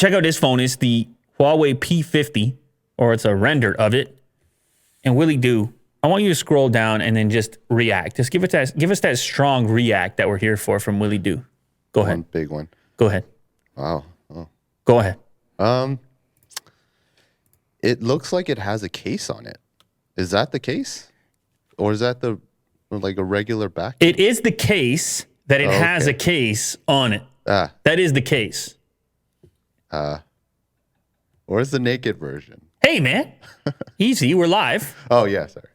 check out this phone. It's the Huawei P50, or it's a render of it. And Willie Do, I want you to scroll down and then just react. Just give us that strong react that we're here for from Willie Do. Go ahead. One big one. Go ahead. Wow. Oh. Go ahead. It looks like it has a case on it. Is that the case? Or is that like a regular back? It is the case that it has a case on it. That is the case. Where's the naked version? Hey, man. Easy. We're live. Oh, yeah. Sorry.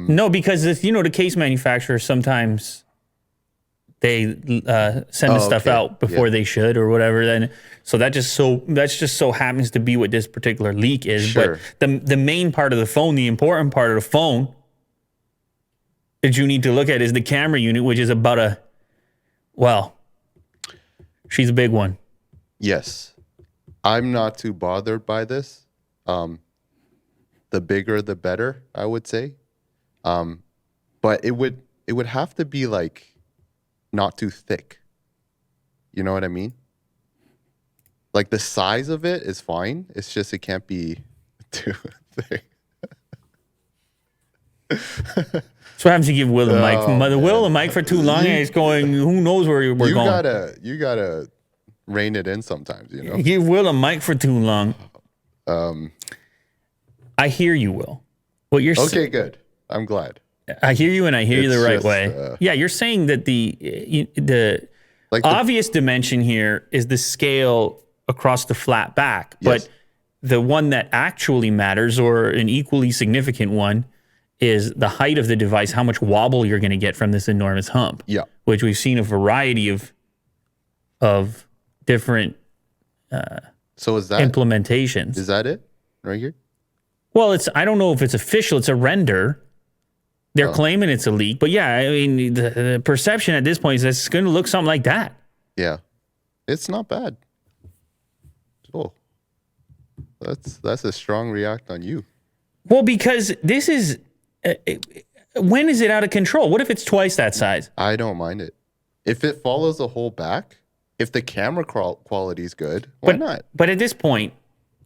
No, because the case manufacturers sometimes they send the stuff out before they should or whatever. Then so that's just so happens to be what this particular leak is. Sure. But the main part of the phone, the important part of the phone that you need to look at is the camera unit, which is about she's a big one. Yes. I'm not too bothered by this. The bigger, the better, I would say. But it would have to be like not too thick. You know what I mean? Like the size of it is fine. It's just it can't be too thick. So what happens if you give Will a mic? Will a mic for too long, and he's going, who knows where we're going. You gotta rein it in sometimes, you know? Give Will a mic for too long. I hear you, Will. What you're okay, good. I'm glad. I hear you, and I hear you the right way. Yeah, you're saying that the obvious dimension here is the scale across the flat back, but the one that actually matters, or an equally significant one, is the height of the device, how much wobble you're going to get from this enormous hump. Yeah, which we've seen a variety of different so is that implementations. Is that it right here? Well, I don't know if it's official. It's a render. They're claiming it's a leak, but yeah, I mean, the perception at this point is that it's going to look something like that. Yeah, it's not bad. Oh, that's a strong react on you. Well, because this is, when is it out of control? What if it's twice that size? I don't mind it. If it follows the whole back, if the camera quality is good, why not? But at this point,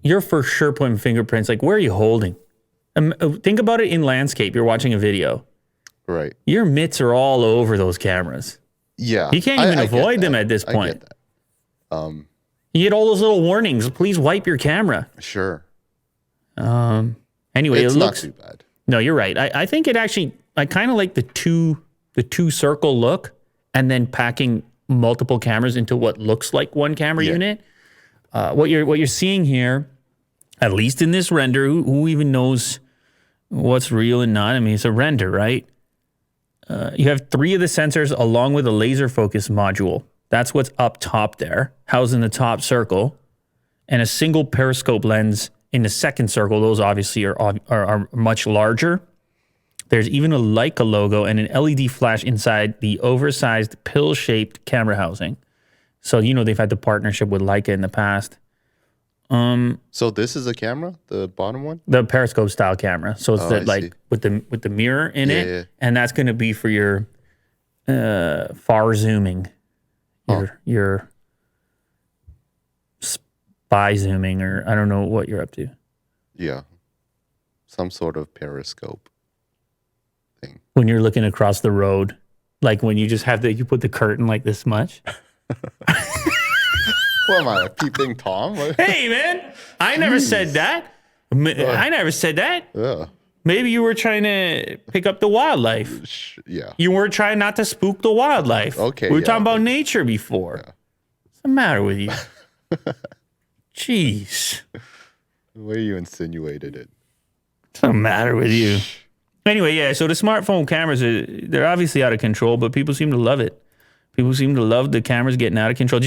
you're for sure putting fingerprints. Like, where are you holding? Think about it in landscape. You're watching a video. Right. Your mitts are all over those cameras. Yeah. You can't even avoid them at this point. I get that. You get all those little warnings. Please wipe your camera. Sure. Anyway, it's it looks not too bad. No, you're right. I think it actually, I kind of like the two circle look, and then packing multiple cameras into what looks like one camera unit. What you're seeing here, at least in this render, who even knows what's real and not? I mean, it's a render, right? You have 3 of the sensors along with a laser focus module. That's what's up top there, housed in the top circle, and a single periscope lens in the second circle. Those obviously are much larger. There's even a Leica logo and an LED flash inside the oversized pill-shaped camera housing. So, they've had the partnership with Leica in the past. So this is a camera, the bottom one? The periscope style camera. So it's with the mirror in it, and that's going to be for your far zooming, your spy zooming, or I don't know what you're up to. Yeah, some sort of periscope thing. When you're looking across the road, like when you just you put the curtain like this much. What am I, a peeping Tom? Hey, man, I never said that. I never said that. Yeah. Maybe you were trying to pick up the wildlife. Yeah. You were trying not to spook the wildlife. Okay. We were talking about nature before. Yeah. What's the matter with you? Jeez. The way you insinuated it. What's the matter with you? Anyway, yeah, so the smartphone cameras, they're obviously out of control, but people seem to love it. People seem to love the cameras getting out of control.